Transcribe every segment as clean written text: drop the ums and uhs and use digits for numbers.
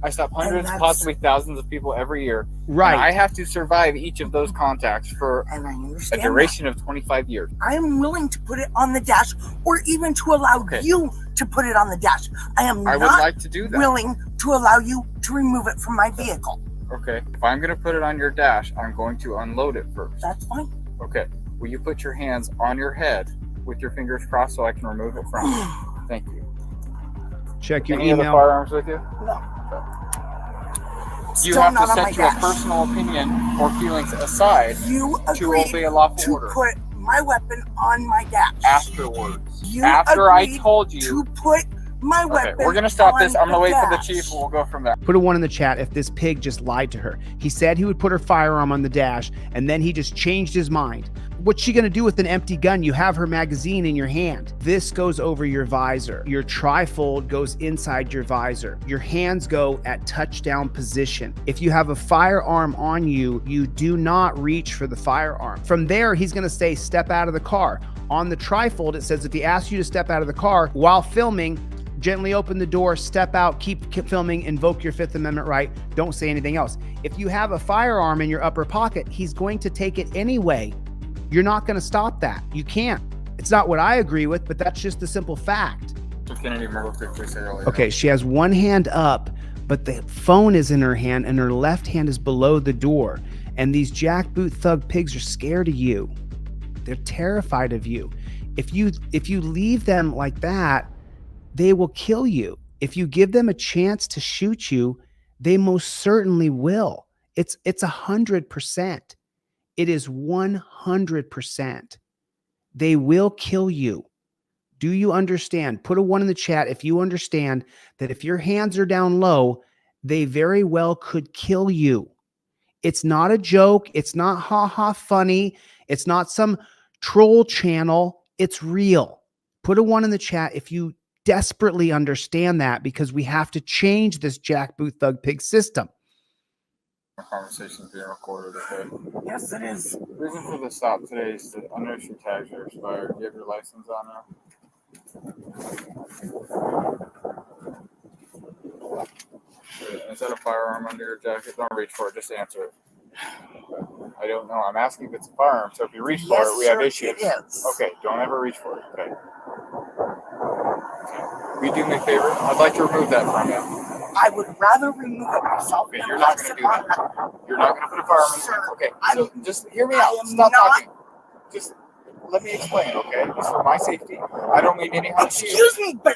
I stop hundreds, possibly thousands of people every year. Right. And I have to survive each of those contacts for a duration of 25 years. I am willing to put it on the dash, or even to allow you to put it on the dash. I would like to do that. Willing to allow you to remove it from my vehicle. Okay. If I'm going to put it on your dash, I'm going to unload it first. That's fine. Okay. Will you put your hands on your head with your fingers crossed so I can remove it from you? Thank you. Check your Any email. other firearms with you? No. You have to set your personal opinion or feelings aside to obey a lawful order. Put my weapon on my dash. Afterwards. After I told you to put my weapon. Okay, we're gonna stop this. I'm gonna wait for the chief and we'll go from there. Put a 1 in the chat if this pig just lied to her. He said he would put her firearm on the dash and then he just changed his mind. What's she gonna do with an empty gun? You have her magazine in your hand. This goes over your visor. Your trifold goes inside your visor. Your hands go at touchdown position. If you have a firearm on you, you do not reach for the firearm. From there, he's gonna say, step out of the car. On the trifold, it says if he asks you to step out of the car while filming, gently open the door, step out, keep filming, invoke your Fifth Amendment right. Don't say anything else. If you have a firearm in your upper pocket, he's going to take it anyway. You're not going to stop that. You can't. It's not what I agree with, but that's just the simple fact. Okay, she has one hand up, but the phone is in her hand and her left hand is below the door. And these jackboot thug pigs are scared of you. They're terrified of you. If you leave them like that, they will kill you. If you give them a chance to shoot you, they most certainly will. It's 100%. It is 100%. They will kill you. Do you understand? Put a 1 in the chat if you understand that if your hands are down low, they very well could kill you. It's not a joke. It's not ha-ha funny. It's not some troll channel. It's real. Put a 1 in the chat if you desperately understand that, because we have to change this jackboot thug pig system. Our conversation is being recorded, okay? Yes, it is. The reason for the stop today is that uninsured tags are expired. Do you have your license on now? Is that a firearm under your jacket? Don't reach for it. Just answer it. I don't know. I'm asking if it's a firearm. So if you reach for it, we have issues. It is. Okay. Don't ever reach for it. Okay. Will you do me a favor? I'd like to remove that from you. I would rather remove it myself. Okay, you're not going to do that. You're not going to put a firearm in there. Okay, so just hear me out. Stop talking. Just let me explain, okay? It's for my safety. I don't mean any harm to you. Excuse me, but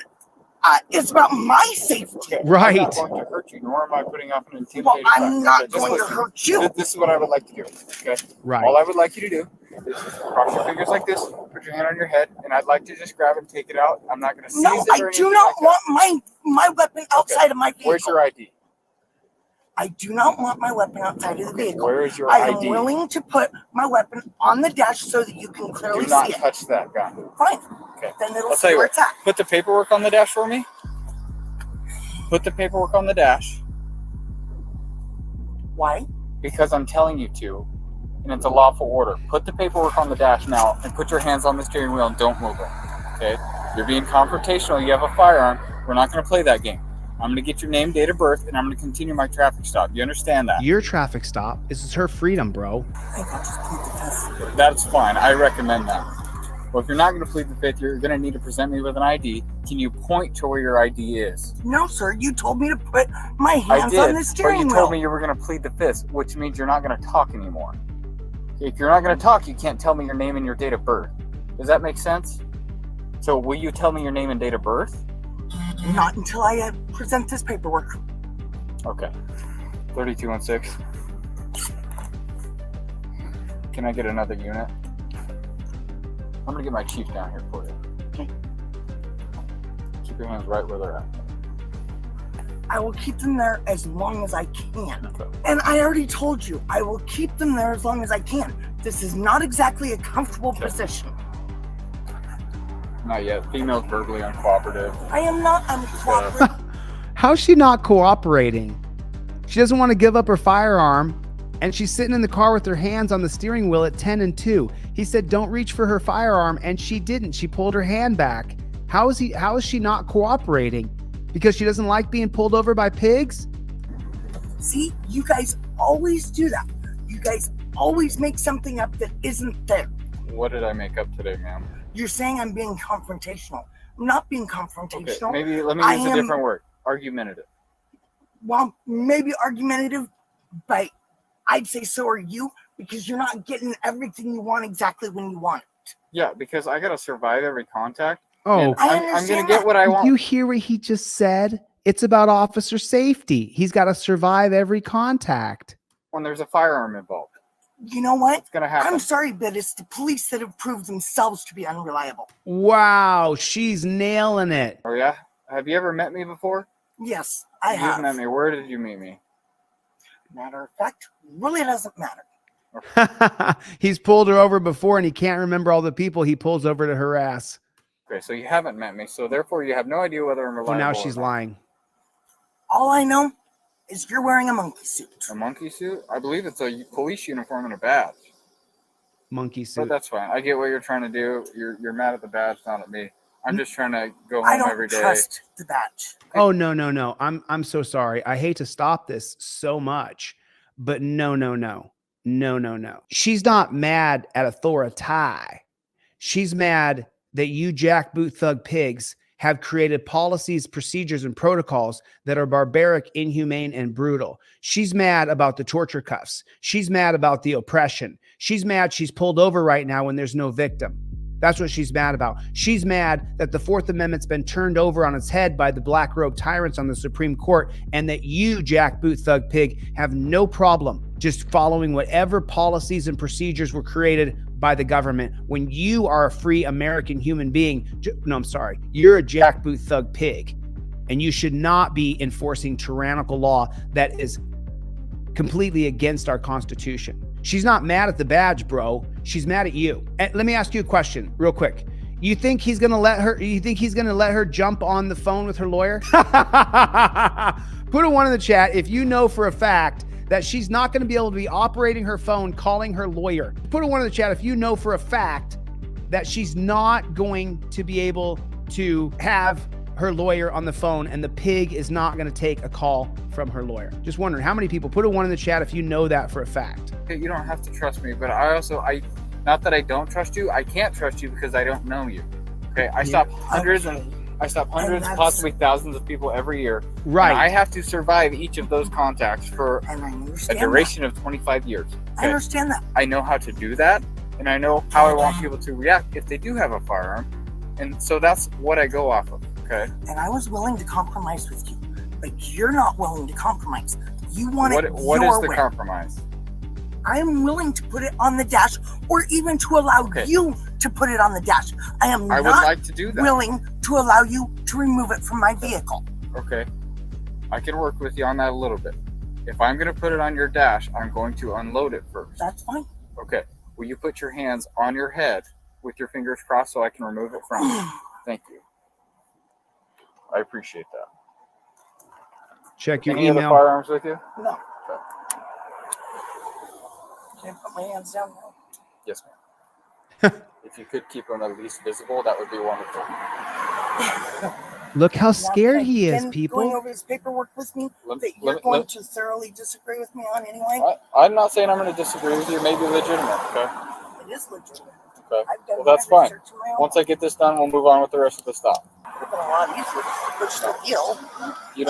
it's about my safety. Okay, right. I'm not going to hurt you, nor am I putting up an intimidating factor. I'm not going to hurt you. This is what I would like to do, okay? Right. All I would like you to do is cross your fingers like this, put your hand on your head, and I'd like to just grab and take it out. I'm not going to seize it or anything. No, I do not want my weapon outside of my vehicle. Where's your ID? I do not want my weapon outside of the vehicle. Where is your ID? I am willing to put my weapon on the dash so that you can clearly see it. Do not touch that gun. Fine. Okay. Then it'll I'll tell you where what. it's at. Put the paperwork on the dash for me. Put the paperwork on the dash. Why? Because I'm telling you to, and it's a lawful order. Put the paperwork on the dash now and put your hands on the steering wheel and don't move it. Okay? You're being confrontational. You have a firearm. We're not going to play that game. I'm going to get your name, date of birth, and I'm going to continue my traffic stop. You understand that? Your traffic stop is her freedom, bro. I think I'll just plead the fifth. That's fine. I recommend that. Well, if you're not going to plead the fifth, you're going to need to present me with an ID. Can you point to where your ID is? No, sir. You told me to put my hands on the steering wheel. But you told me you were going to plead the fifth, which means you're not going to talk anymore. If you're not going to talk, you can't tell me your name and your date of birth. Does that make sense? So will you tell me your name and date of birth? Not until I present this paperwork. Okay. 3216. Can I get another unit? I'm going to get my chief down here for you. Okay. Keep your hands right where they're at. I will keep them there as long as I can. Okay. And I already told you, I will keep them there as long as I can. This is not exactly a comfortable position. Not yet. Female's verbally uncooperative. I am not uncooperative. How's she not cooperating? She doesn't want to give up her firearm, and she's sitting in the car with her hands on the steering wheel at 10 and 2. He said don't reach for her firearm, and she didn't. She pulled her hand back. How is she not cooperating? Because she doesn't like being pulled over by pigs? See, you guys always do that. You guys always make something up that isn't there. What did I make up today, ma'am? You're saying I'm being confrontational. I'm not being confrontational. Okay, maybe let me use a different word. Argumentative. Well, maybe argumentative, but I'd say so are you, because you're not getting everything you want exactly when you want it. Yeah, because I gotta survive every contact. Oh, I'm gonna get what I want. You hear what he just said? It's about officer safety. He's got to survive every contact. When there's a firearm involved. You know what? It's gonna happen. I'm sorry, but it's the police that have proved themselves to be unreliable. Wow, she's nailing it. Oh yeah? Have you ever met me before? Yes, I have. You've met me. Where did you meet me? Matter of fact, really doesn't matter. He's pulled her over before and he can't remember all the people he pulls over to harass. Okay, so you haven't met me, so therefore you have no idea whether I'm reliable. So now she's lying. All I know is you're wearing a monkey suit. A monkey suit? I believe it's a police uniform and a badge. Monkey suit. But that's fine. I get what you're trying to do. You're mad at the badge, not at me. I'm just trying to go home every day. I don't trust the badge. Oh no. I'm so sorry. I hate to stop this so much, but no. She's not mad at authority. She's mad that you jackboot thug pigs have created policies, procedures, and protocols that are barbaric, inhumane, and brutal. She's mad about the torture cuffs. She's mad about the oppression. She's mad she's pulled over right now when there's no victim. That's what she's mad about. She's mad that the Fourth Amendment's been turned over on its head by the black robe tyrants on the Supreme Court, and that you, jackboot thug pig, have no problem just following whatever policies and procedures were created by the government when you are a free American human being. No, I'm sorry. You're a jackboot thug pig, and you should not be enforcing tyrannical law that is completely against our Constitution. She's not mad at the badge, bro. She's mad at you. And let me ask you a question real quick. You think he's going to let her jump on the phone with her lawyer? Put a 1 in the chat if you know for a fact that she's not going to be able to be operating her phone, calling her lawyer. Put a 1 in the chat if you know for a fact that she's not going to be able to have her lawyer on the phone and the pig is not going to take a call from her lawyer. Just wondering how many people. Put a 1 in the chat if you know that for a fact. You don't have to trust me, but I not that I don't trust you, I can't trust you because I don't know you. Okay, I stop hundreds, possibly thousands of people every year. Right. I have to survive each of those contacts for a duration of 25 years. Okay? I understand that. I know how to do that, and I know how I want people to react if they do have a firearm, and so that's what I go off of. Okay. And I was willing to compromise with you, but you're not willing to compromise. You want it what your is the way. Compromise? I am willing to put it on the dash, or even to allow you to put it on the dash. I would like to do that. Willing to allow you to remove it from my vehicle. Okay. I can work with you on that a little bit. If I'm going to put it on your dash, I'm going to unload it first. That's fine. Okay. Will you put your hands on your head with your fingers crossed so I can remove it from you? Thank you. I appreciate that. Check your Any email. other firearms with you? No. Okay. Can I put my hands down now? Yes, ma'am. If you could keep them at least visible, that would be wonderful. Look how scared he is, Going people. over this paperwork with me that you're going to thoroughly disagree with me on anyway? I'm not saying I'm going to disagree with you. It may be legitimate, okay? It is legitimate. Okay. I've done Well, that's my fine. research on my own. Once I get this done, we'll move on with the rest of the stuff. It's been a lot easier, but still ill. You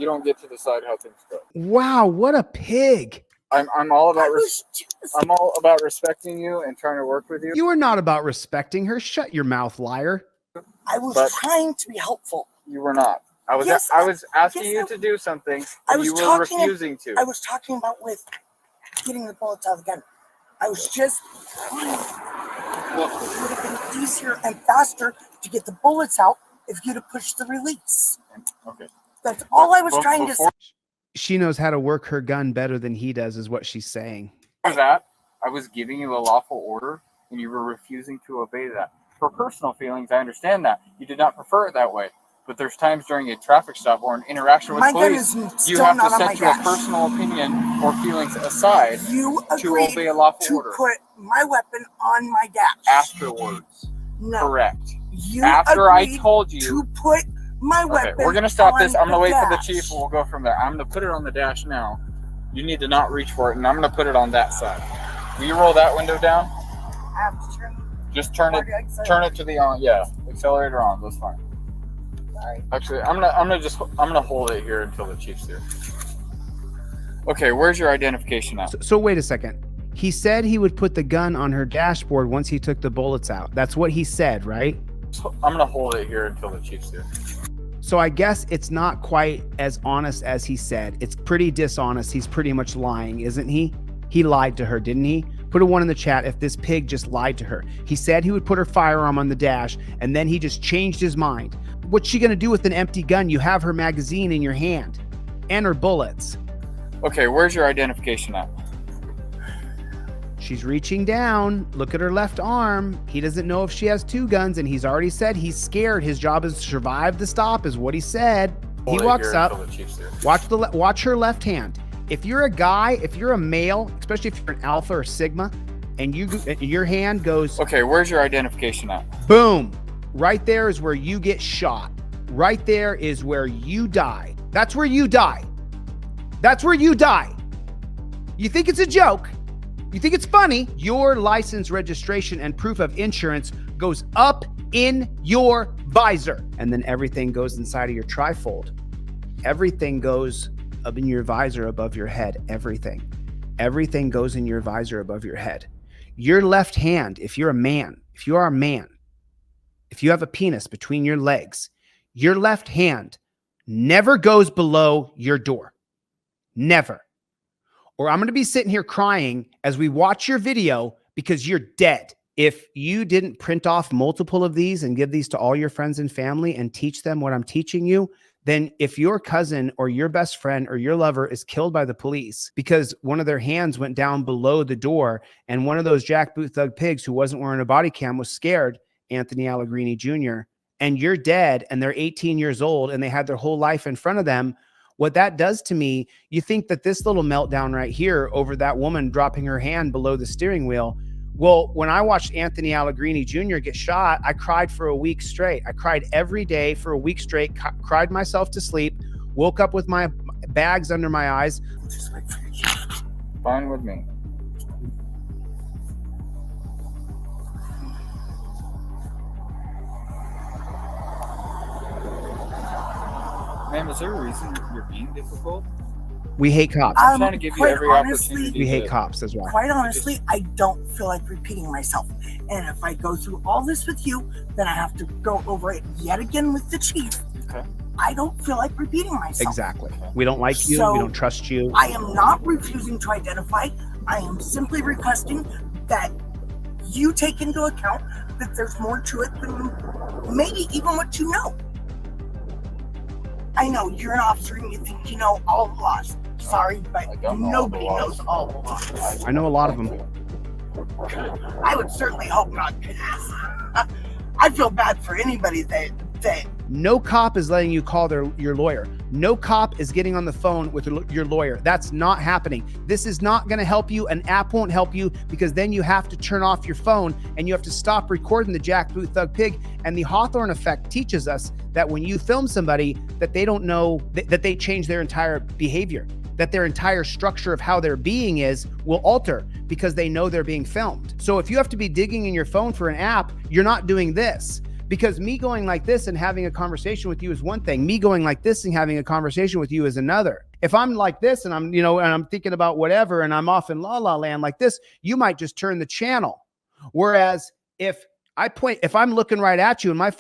don't get to decide how things go. Wow, what a pig. I'm all about respecting you and trying to work with you. You are not about respecting her. Shut your mouth, liar. I was trying to be helpful. You were not. I was asking you to do something, and you were refusing to. I was talking about with getting the bullets out of the gun. I was just trying. It would have been easier and faster to get the bullets out if you'd have pushed the release. Okay. That's all I was trying to say. She knows how to work her gun better than he does, is what she's saying. For that, I was giving you a lawful order, and you were refusing to obey that. For personal feelings, I understand that. You did not prefer it that way. But there's times during a traffic stop or an interaction with police, you have to set your personal opinion or feelings aside to obey a lawful order. To put my weapon on my dash. Afterwards. No. Correct. You After I told you to put my Okay, weapon. we're gonna stop this. on I'm gonna wait for the dash. chief. We'll go from there. I'm gonna put it on the dash now. You need to not reach for it, and I'm gonna put it on that side. Will you roll that window down? I have to turn. Just turn it to the on. Yeah, accelerator on. That's fine. Sorry. Actually, I'm gonna hold it here until the chief's here. Okay, where's your identification at? So wait a second. He said he would put the gun on her dashboard once he took the bullets out. That's what he said, right? So I'm gonna hold it here until the chief's here. So I guess it's not quite as honest as he said. It's pretty dishonest. He's pretty much lying, isn't he? He lied to her, didn't he? Put a 1 in the chat if this pig just lied to her. He said he would put her firearm on the dash, and then he just changed his mind. What's she gonna do with an empty gun? You have her magazine in your hand and her bullets. Okay, where's your identification at? She's reaching down. Look at her left arm. He doesn't know if she has 2 guns, and he's already said he's scared. His job is to survive the stop, is what he said. He walks up. Watch her left hand. If you're a guy, if you're a male, especially if you're an alpha or sigma, and your hand goes. Okay, where's your identification at? Boom. Right there is where you get shot. Right there is where you die. That's where you die. That's where you die. You think it's a joke? You think it's funny? Your license, registration, and proof of insurance goes up in your visor. And then everything goes inside of your trifold. Everything goes up in your visor above your head. Everything. Everything goes in your visor above your head. Your left hand, if you're a man, if you are a man, if you have a penis between your legs, your left hand never goes below your door. Never. Or I'm going to be sitting here crying as we watch your video because you're dead. If you didn't print off multiple of these and give these to all your friends and family and teach them what I'm teaching you, then if your cousin or your best friend or your lover is killed by the police because one of their hands went down below the door and one of those jackboot thug pigs who wasn't wearing a body cam was scared, Anthony Allegrini Jr., and you're dead and they're 18 years old and they had their whole life in front of them, what that does to me, you think that this little meltdown right here over that woman dropping her hand below the steering wheel. Well, when I watched Anthony Allegrini Jr. get shot, I cried for a week straight. I cried every day for a week straight, cried myself to sleep, woke up with my bags under my eyes. Just wait for you. Fine with me. Ma'am, is there a reason you're being difficult? We hate cops. I'm trying to give you every opportunity. We hate cops as well. Quite honestly, I don't feel like repeating myself. And if I go through all this with you, then I have to go over it yet again with the chief. Okay. I don't feel like repeating myself. Exactly. We don't like you. So, we don't trust you. I am not refusing to identify. I am simply requesting that you take into account that there's more to it than maybe even what you know. I know you're an officer and you think you know all the laws. Sorry, but nobody knows all the laws. I know a lot of them. I would certainly hope not, because I feel bad for anybody that no cop is letting you call your lawyer. No cop is getting on the phone with your lawyer. That's not happening. This is not going to help you. An app won't help you because then you have to turn off your phone and you have to stop recording the jackboot thug pig. And the Hawthorne effect teaches us that when you film somebody that they don't know, that they change their entire behavior, that their entire structure of how their being will alter because they know they're being filmed. So if you have to be digging in your phone for an app, you're not doing this. Because me going like this and having a conversation with you is one thing. Me going like this and having a conversation with you is another. If I'm like this and I'm, and I'm thinking about whatever and I'm off in la la land like this, you might just turn the channel. Whereas if I'm looking right at you and my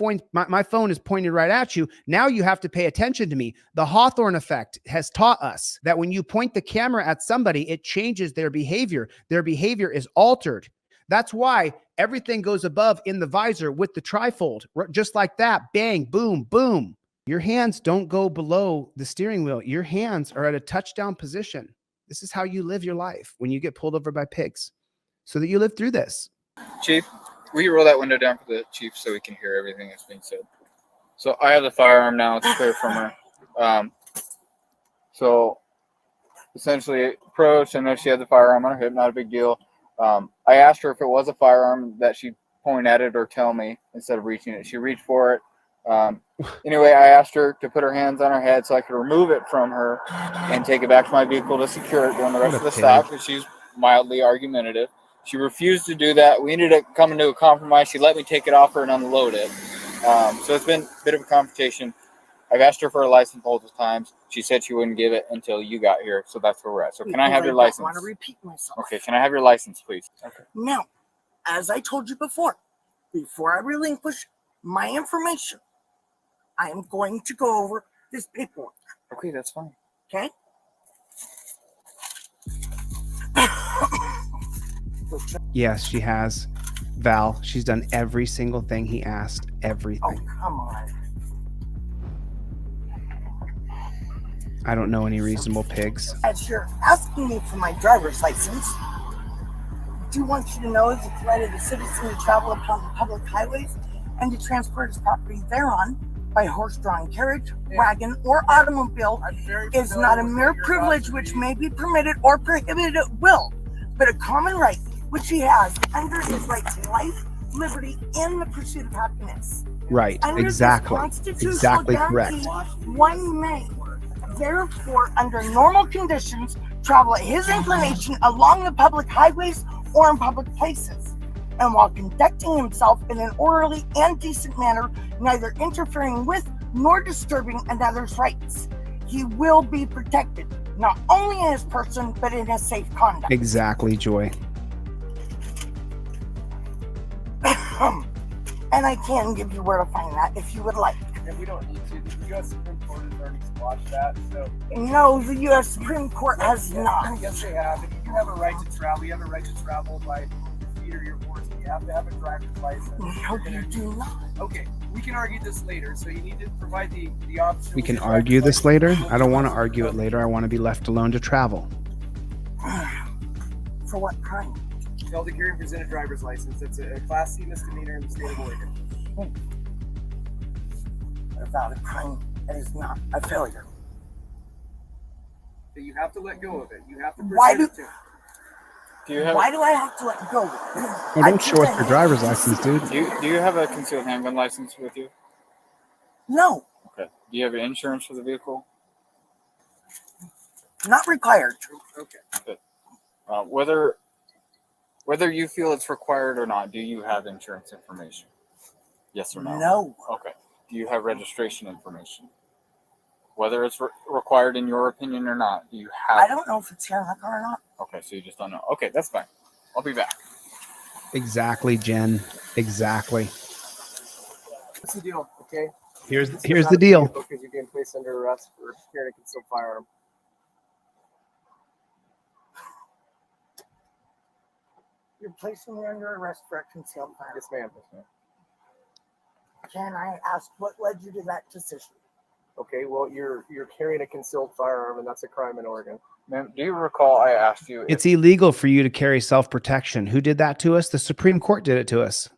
phone is pointed right at you, now you have to pay attention to me. The Hawthorne effect has taught us that when you point the camera at somebody, it changes their behavior. Their behavior is altered. That's why everything goes above in the visor with the trifold, just like that. Bang, boom, boom. Your hands don't go below the steering wheel. Your hands are at a touchdown position. This is how you live your life when you get pulled over by pigs, so that you live through this. Chief, will you roll that window down for the chief so we can hear everything that's being said? So I have the firearm now. It's clear from her. So essentially approached. I know she had the firearm on her hip. Not a big deal. I asked her if it was a firearm that she'd point at it or tell me instead of reaching it. She reached for it. Anyway, I asked her to put her hands on her head so I could remove it from her and take it back to my vehicle to secure it during the rest of the stop because she's mildly argumentative. She refused to do that. We ended up coming to a compromise. She let me take it off her and unload it. So it's been a bit of a confrontation. I've asked her for a license multiple times. She said she wouldn't give it until you got here. So that's where we're at. So can I have your license? I want to repeat myself. Okay, can I have your license, please? Okay. Now, as I told you before I relinquish my information, I am going to go over this paperwork. Okay, that's fine. Okay? Yes, she has. Val, she's done every single thing he asked. Everything. Oh, come on. I don't know any reasonable pigs. As you're asking me for my driver's license, I do want you to know that it's right of the citizen to travel upon the public highways and to transport his property thereon by horse-drawn carriage, wagon, or automobile is not a mere privilege which may be permitted or prohibited at will, but a common right which he has under his right to life, liberty, and the pursuit of happiness. Right, Under exactly. this constitutional Exactly correct. guarantee, one may, therefore, under normal conditions, travel at his inclination along the public highways or in public places, and while conducting himself in an orderly and decent manner, neither interfering with nor disturbing another's rights. He will be protected, not only in his person, but in his safe conduct. Exactly, Joy. And I can give you where to find that if you would like. And we don't need to. The U.S. Supreme Court has already squashed that. So No, the U.S. Supreme Court has not. yes, they have. And you have a right to travel. You have a right to travel by your feet or your horse. You have to have a driver's license. No, you do not. Okay, we can argue this later. So you need to provide the option. We can argue this later. I don't want to argue it later. I want to be left alone to travel. For what crime? Failed to carry and present a driver's license. It's a Class C misdemeanor in the state of Oregon. Without a crime, it is not a failure. So you have to let go of it. You have to Why present do- it to Why do I have to let go? Well, don't show us your driver's license, dude. Do you have a concealed handgun license with you? No, Okay. Do you have insurance for the vehicle? not required. Okay. Whether you feel it's required or not, do you have insurance information? Yes or no? No. Okay. Do you have registration information? Whether it's required in your opinion or not, do you have? I don't know if it's here in the car or not. Okay, so you just don't know. Okay, that's fine. I'll be back. Exactly, Jen. Exactly. What's the deal? Okay. Here's This is the not a deal. vehicle because you're getting placed under arrest for carrying a concealed firearm. You're placing me under arrest for a concealed firearm. Yes, ma'am. Can I ask what led you to that decision? Okay, well, you're carrying a concealed firearm, and that's a crime in Oregon. Ma'am, do you recall I asked you if It's illegal for you to carry self-protection. Who did that to us? The Supreme Court did it to us.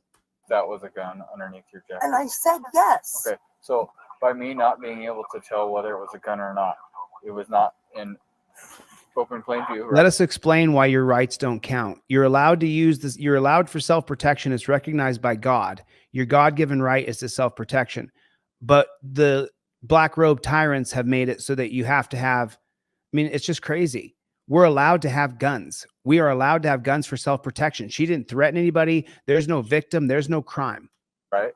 that was a gun underneath your jacket? And I said yes. Okay, so by me not being able to tell whether it was a gun or not, it was not in open plain view. Right? Let us explain why your rights don't count. You're allowed to use this. You're allowed for self-protection. It's recognized by God. Your God-given right is to self-protection. But the black robe tyrants have made it so that you have to have, I mean, it's just crazy. We're allowed to have guns. We are allowed to have guns for self-protection. She didn't threaten anybody. There's no victim. There's no crime. Right?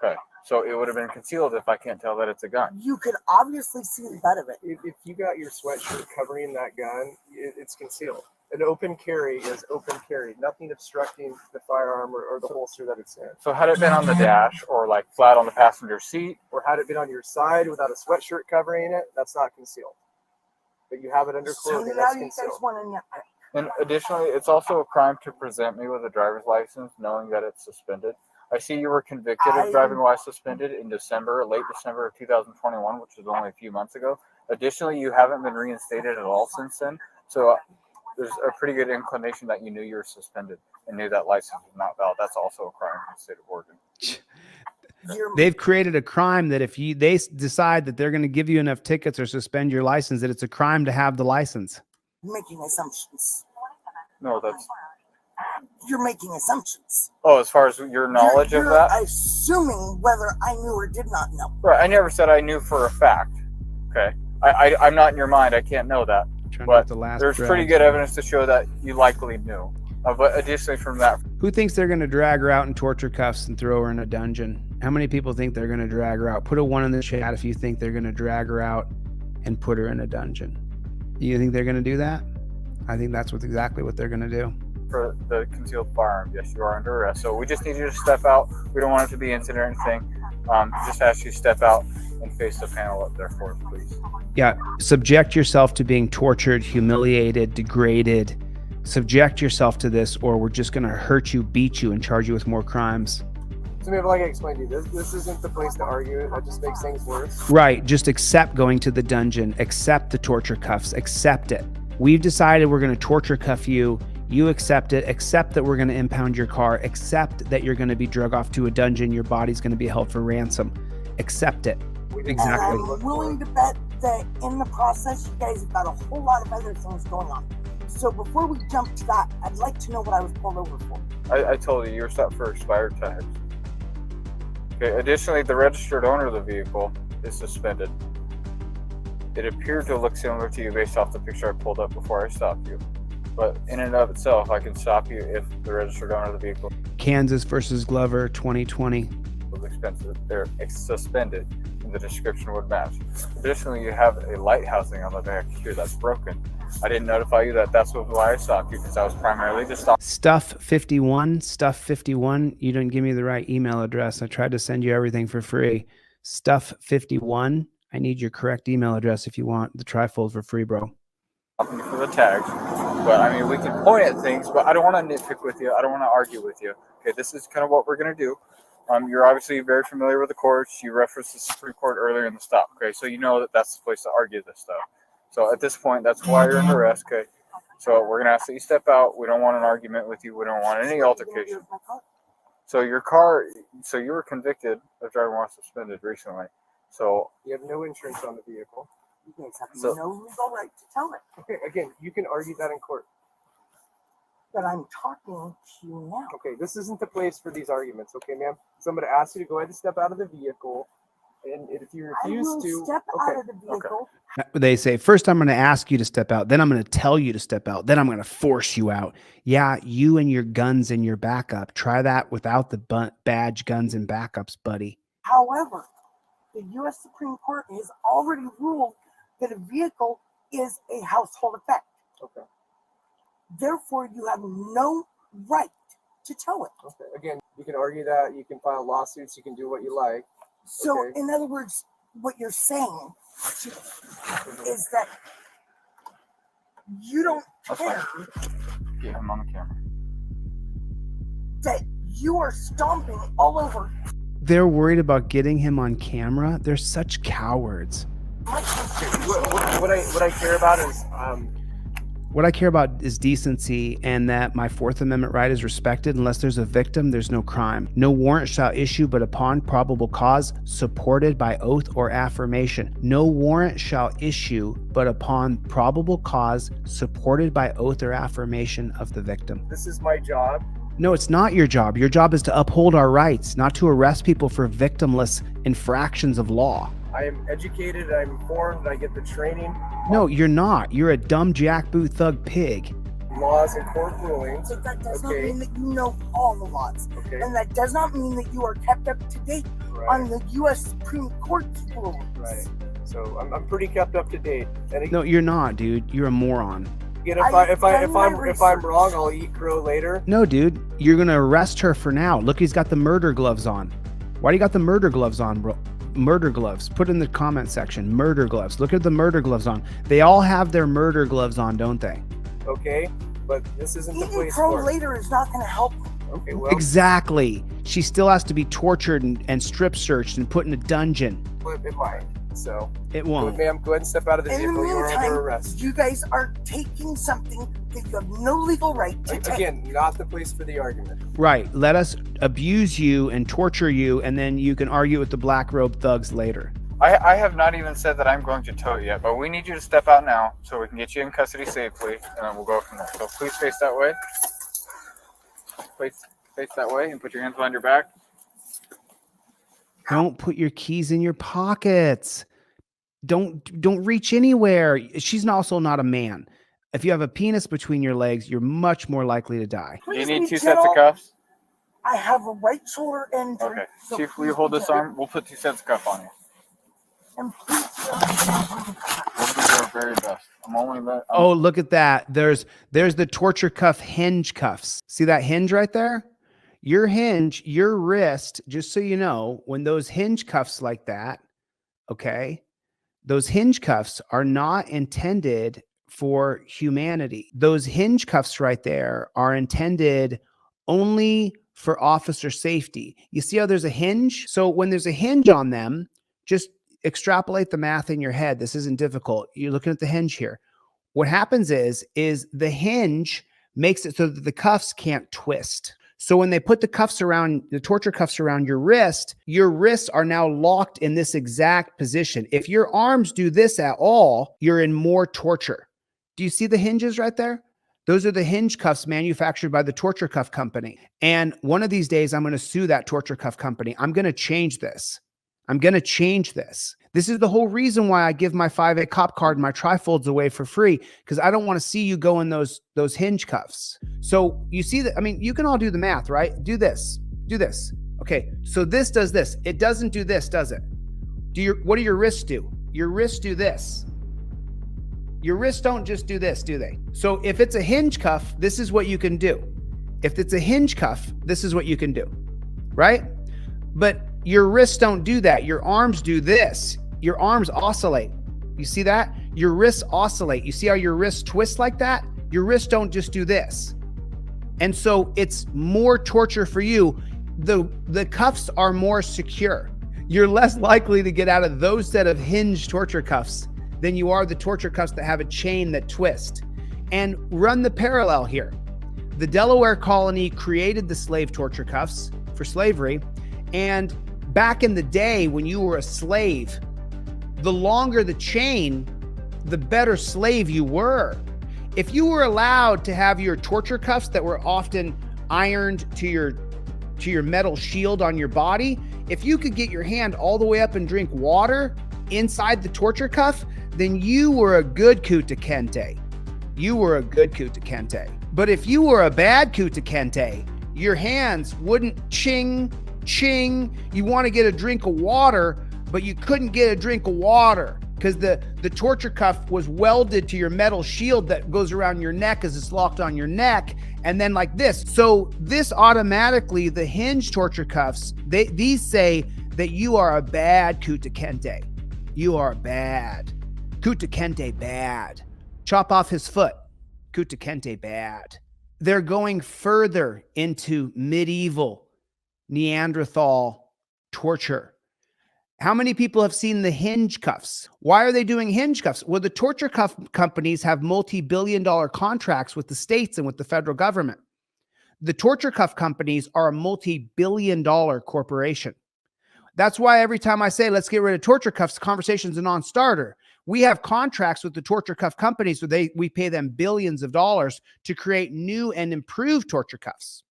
Okay, so it would have been concealed if I can't tell that it's a gun. You could obviously see the butt of it. If you got your sweatshirt covering that gun, it's concealed. An open carry is open carry. Nothing obstructing the firearm or the holster that it's in. So had it been on the dash or like flat on the passenger seat, Or had it been on your side without a sweatshirt covering it, that's not concealed. But you have it under So clothing, now that's you guys concealed. want to know. and additionally, it's also a crime to present me with a driver's license knowing that it's suspended. I see you were convicted of driving while suspended in December, late December of 2021, which was only a few months ago. Additionally, you haven't been reinstated at all since then. So there's a pretty good inclination that you knew you were suspended and knew that license was not valid. That's also a crime in the state of Oregon. They've created a crime that if they decide that they're going to give you enough tickets or suspend your license, that it's a crime to have the license. Making assumptions. No, that's You're making assumptions. Oh, as far as your knowledge You're of that? assuming whether I knew or did not know. Right, I never said I knew for a fact. Okay, I'm not in your mind. I can't know that. But there's pretty good evidence to show that you likely knew. But additionally from that, Who thinks they're going to drag her out in torture cuffs and throw her in a dungeon? How many people think they're going to drag her out? Put a 1 in the chat if you think they're going to drag her out and put her in a dungeon. You think they're going to do that? I think that's exactly what they're going to do. for the concealed firearm, yes, you are under arrest. So we just need you to step out. We don't want it to be incident or anything. Just ask you to step out and face the panel up there for us, please. Yeah, subject yourself to being tortured, humiliated, degraded. Subject yourself to this, or we're just going to hurt you, beat you, and charge you with more crimes. So maybe like I explained to you, this isn't the place to argue. That just makes things worse. Right, just accept going to the dungeon, accept the torture cuffs, accept it. We've decided we're going to torture cuff you. You accept it, accept that we're going to impound your car, accept that you're going to be drug off to a dungeon, your body's going to be held for ransom. Accept it. Exactly. And I'm willing to bet that in the process, you guys have got a whole lot of other things going on. So before we jump to that, I'd like to know what I was pulled over for. I told you were stopped for expired tags. Okay, additionally, the registered owner of the vehicle is suspended. It appeared to look similar to you based off the picture I pulled up before I stopped you. But in and of itself, I can stop you if the registered owner of the vehicle Kansas versus Glover 2020. was expensive. They're suspended, and the description would match. Additionally, you have a light housing on the back here that's broken. I didn't notify you that that's why I stopped you, because I was primarily to stop. Stuff 51, you didn't give me the right email address. I tried to send you everything for free. Stuff 51, I need your correct email address if you want the trifold for free, bro. Stopping you for the tags. But I mean, we can point at things, but I don't want to nitpick with you. I don't want to argue with you. Okay, this is kind of what we're going to do. You're obviously very familiar with the courts. You referenced the Supreme Court earlier in the stop. Okay, so you know that that's the place to argue this stuff. So at this point, that's why you're under arrest. Okay, so we're going to ask that you step out. We don't want an argument with you. We don't want any altercation. So your car, so you were convicted of driving while suspended recently. So You have no insurance on the vehicle. You guys have So- no legal right to tell it. Okay, again, you can argue that in court. But I'm talking to you now. Okay, this isn't the place for these arguments, okay, ma'am? So I'm going to ask you to go ahead and step out of the vehicle. And if you I refuse will to, step okay, out of the vehicle. They say, first I'm going to ask you to step out, then I'm going to tell you to step out, then I'm going to force you out. Yeah, you and your guns and your backup. Try that without the badge, guns, and backups, buddy. However, the U.S. Supreme Court has already ruled that a vehicle is a household effect. okay, Therefore, you have no right to tow it. okay. Again, you can argue that, you can file lawsuits, you can do what you like. So, Okay. in other words, what you're saying is that you don't That's care yeah, I'm on the camera. that you are stomping all over They're worried about getting him on camera. They're such cowards. my country. What I care about is What I care about is decency and that my Fourth Amendment right is respected. Unless there's a victim, there's no crime. No warrant shall issue but upon probable cause, supported by oath or affirmation. No warrant shall issue but upon probable cause, supported by oath or affirmation of the victim. this is my job. No, it's not your job. Your job is to uphold our rights, not to arrest people for victimless infractions of law. I am educated, I'm informed, I get the training, No, you're not. You're a dumb jackboot thug pig. laws and court rulings. But that does Okay. not mean that you know all the laws. Okay, And that does not mean that you are kept up to date on right, the U.S. Supreme Court's rulings. right. So I'm pretty kept up to date. And again, No, you're not, dude. You're a moron. if I've done my I'm research. wrong, I'll eat crow later. No, dude. You're gonna arrest her for now. Look, he's got the murder gloves on. Why do you got the murder gloves on, bro? Murder gloves. Put in the comment section. Murder gloves. Look at the murder gloves on. They all have their murder gloves on, don't they? Okay, but this isn't the Eating place crow for it. later is not going to help me. Okay, well, Exactly. She still has to be tortured and strip searched and put in a dungeon. it might. So, It go won't. ahead, ma'am, go ahead and step out of the In the vehicle. You are under meantime, arrest. you guys are taking something that you have no legal right to take. Again, not the place for the argument. Right. Let us abuse you and torture you, and then you can argue with the black robe thugs later. I have not even said that I'm going to tow you yet, but we need you to step out now so we can get you in custody safely, and then we'll go from there. So please face that way. Face that way and put your hands behind your back. Don't put your keys in your pockets. Don't reach anywhere. She's also not a man. If you have a penis between your legs, you're much more likely to die. Do you Please need be 2 sets of gentle. cuffs? I have a right shoulder injury. Okay. so Chief, will please you hold be this gentle. arm? We'll put 2 sets of cuffs on you. And please We'll do our very best. I'm only let. Oh, look at that. There's the torture cuff hinge cuffs. See that hinge right there? Your hinge, your wrist, just so you know, when those hinge cuffs like that, okay, those hinge cuffs are not intended for humanity. Those hinge cuffs right there are intended only for officer safety. You see how there's a hinge? So when there's a hinge on them, just extrapolate the math in your head. This isn't difficult. You're looking at the hinge here. What happens is the hinge makes it so that the cuffs can't twist. So when they put the cuffs around, the torture cuffs around your wrists are now locked in this exact position. If your arms do this at all, you're in more torture. Do you see the hinges right there? Those are the hinge cuffs manufactured by the torture cuff company. And one of these days, I'm going to sue that torture cuff company. I'm going to change this. I'm going to change this. This is the whole reason why I give my 5A cop card and my trifolds away for free, because I don't want to see you go in those hinge cuffs. So you see that, I mean, you can all do the math, right? Do this. Okay, so this does this. It doesn't do this, does it? What do your wrists do? Your wrists do this. Your wrists don't just do this, do they? So if it's a hinge cuff, this is what you can do. If it's a hinge cuff, this is what you can do, right? But your wrists don't do that. Your arms do this. Your arms oscillate. You see that? Your wrists oscillate. You see how your wrists twist like that? Your wrists don't just do this. And so it's more torture for you. The cuffs are more secure. You're less likely to get out of those set of hinge torture cuffs than you are the torture cuffs that have a chain that twist. And run the parallel here. The Delaware colony created the slave torture cuffs for slavery. And back in the day when you were a slave, the longer the chain, the better slave you were. If you were allowed to have your torture cuffs that were often ironed to your metal shield on your body, if you could get your hand all the way up and drink water inside the torture cuff, then you were a good Kuta Kente. You were a good Kuta Kente. But if you were a bad Kuta Kente, your hands wouldn't ching. You want to get a drink of water, but you couldn't get a drink of water because the torture cuff was welded to your metal shield that goes around your neck as it's locked on your neck, and then like this. So this automatically, the hinge torture cuffs, these say that you are a bad Kuta Kente. You are bad. Kuta Kente bad. Chop off his foot. Kuta Kente bad. They're going further into medieval Neanderthal torture. How many people have seen the hinge cuffs? Why are they doing hinge cuffs? Well, the torture cuff companies have multi-billion-dollar contracts with the states and with the federal government. The torture cuff companies are a multi-billion-dollar corporation. That's why every time I say, let's get rid of torture cuffs, the conversation's a non-starter. We have contracts with the torture cuff companies where we pay them billions of dollars to create new and improved torture cuffs.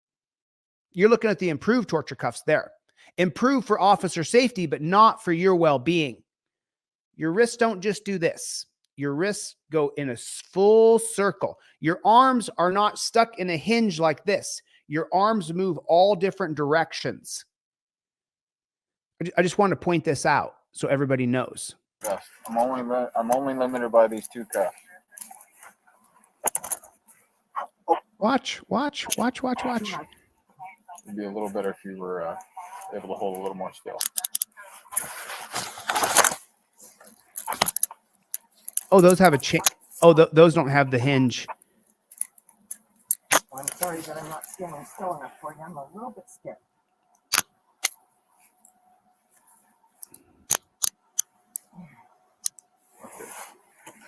You're looking at the improved torture cuffs there. Improved for officer safety, but not for your well-being. Your wrists don't just do this. Your wrists go in a full circle. Your arms are not stuck in a hinge like this. Your arms move all different directions. I just want to point this out so everybody knows. Yes, I'm only limited by these 2 cuffs. Watch. It'd be a little better if you were able to hold a little more still. Oh, those have a chain. Oh, those don't have the hinge. I'm sorry that I'm not standing still enough for you. I'm a little bit scared.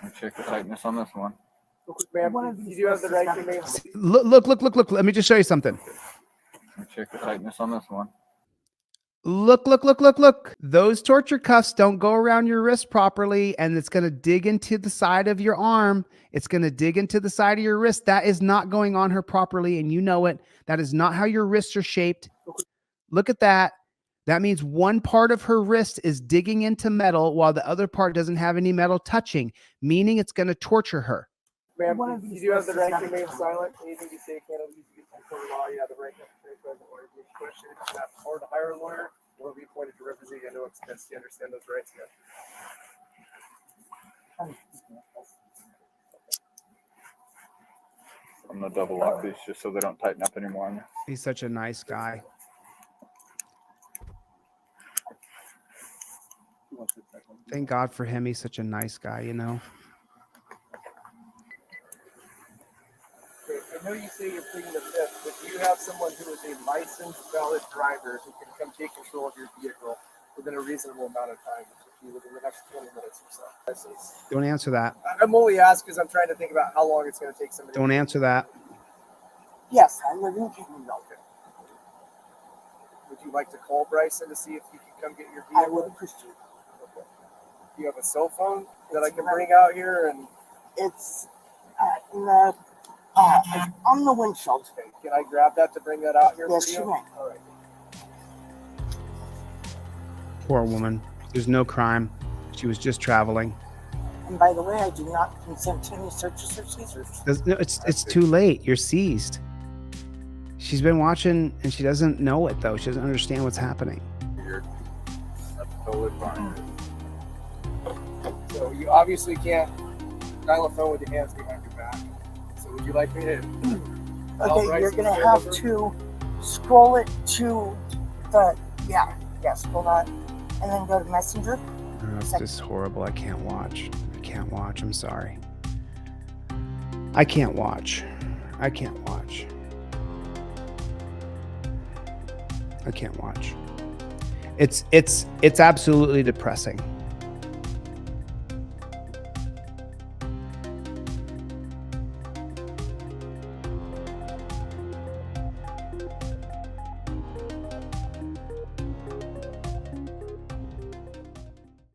Let me check the tightness on this one. Ma'am, you do have the right to remain. Look. Let me just show you something. Let me check the tightness on this one. Look, look, look, look, look. Those torture cuffs don't go around your wrist properly, and it's going to dig into the side of your arm. It's going to dig into the side of your wrist. That is not going on her properly, and you know it. That is not how your wrists are shaped. Look at that. That means one part of her wrist is digging into metal while the other part doesn't have any metal touching, meaning it's going to torture her. Ma'am, you do have the right to remain silent. Anything you say can't be used against the law. You have the right to present or if you question or to hire a lawyer or be appointed to represent you at no expense. Do you understand those rights, ma'am? I'm gonna double lock these just so they don't tighten up anymore on you. He's such a nice guy. Thank God for him. He's such a nice guy, you know. Okay, I know you say you're pleading the fifth, but do you have someone who is a licensed, valid driver who can come take control of your vehicle within a reasonable amount of time, within the next 20 minutes or so? Don't answer that. I'm only asking because I'm trying to think about how long it's going to take somebody. Don't answer that. Yes, I live in Kingdom. Would you like to call Bryson to see if he can come get your I vehicle? would appreciate it. Okay. Do you have a cell phone that I can bring out here? And It's on the windshield. okay, can I grab that to bring that out here Yes, for you? you may. All right. Poor woman. There's no crime. She was just traveling. And by the way, I do not consent to any searches or seizures. No, it's too late. You're seized. She's been watching and she doesn't know it though. She doesn't understand what's happening. That's totally fine. So you obviously can't dial a phone with your hands behind your back. So would you like me to? Okay, you're gonna have to scroll it to the scroll that, and then go to Messenger. Oh, it's just horrible. I can't watch. I can't watch. I'm sorry. I can't watch. I can't watch. I can't watch. It's absolutely depressing.